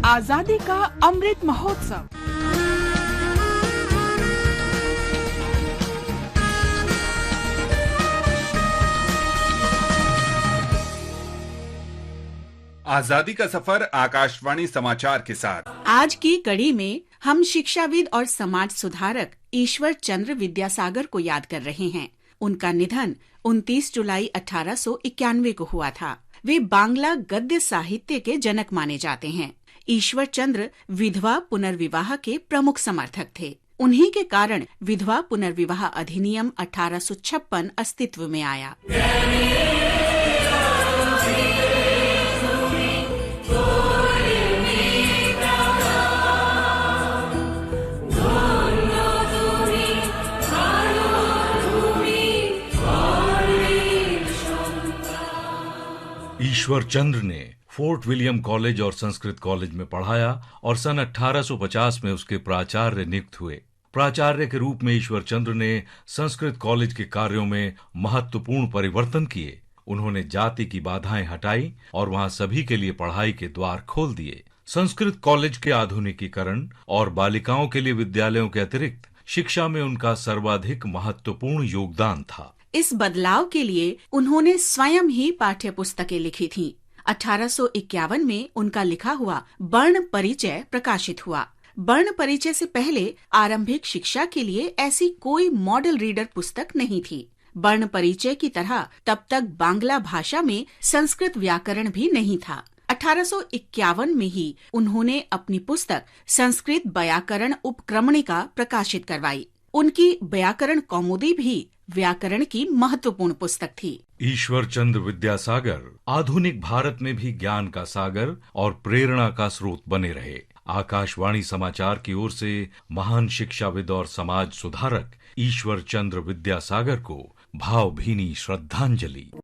आजादी का अमृत महोत्सव। आजादी का सफर आकाशवाणी समाचार के साथ। आज की कड़ी में हम शिक्षाविद और समाज सुधारक ईश्वर चंद्र विद्यासागर को याद कर रहे हैं। उनका निधन 29 जुलाई 1891 को हुआ था। वे बांग्ला गद्य साहित्य के जनक माने जाते हैं। ईश्वर चंद्र विधवा पुनर्विवाह के प्रमुख समर्थक थे। उन्हीं के कारण विधवा पुनर्विवाह अधिनियम 1856 अस्तित्व में आया। ईश्वर चंद्र ने फोर्ट विलियम कॉलेज और संस्कृत कॉलेज में पढ़ाया और सन 1850 में उसके प्राचार्य नियुक्त हुए। प्राचार्य के रूप में ईश्वर चंद्र ने संस्कृत कॉलेज के कार्यों में महत्वपूर्ण परिवर्तन किए। उन्होंने जाति की बाधाएं हटाई और वहां सभी के लिए पढ़ाई के द्वार खोल दिए। संस्कृत कॉलेज के आधुनिकीकरण और बालिकाओं के लिए विद्यालयों के अतिरिक्त शिक्षा में उनका सर्वाधिक महत्वपूर्ण योगदान था। इस बदलाव के लिए उन्होंने स्वयं ही पाठ्य पुस्तकें लिखी थीं। 1851 में उनका लिखा हुआ वर्ण परिचय प्रकाशित हुआ। वर्ण परिचय से पहले आरंभिक शिक्षा के लिए ऐसी कोई मॉडल रीडर पुस्तक नहीं थी। वर्ण परिचय की तरह तब तक बांग्ला भाषा में संस्कृत व्याकरण भी नहीं था। 1851 में ही उन्होंने अपनी पुस्तक संस्कृत व्याकरण उपक्रमणिका प्रकाशित करवाई। उनकी व्याकरण कौमुदी भी व्याकरण की महत्वपूर्ण पुस्तक थी। ईश्वर चंद्र विद्यासागर आधुनिक भारत में भी ज्ञान का सागर और प्रेरणा का स्रोत बने रहे। आकाशवाणी समाचार की ओर से महान शिक्षाविद और समाज सुधारक ईश्वर चंद्र विद्यासागर को भावभीनी श्रद्धांजलि।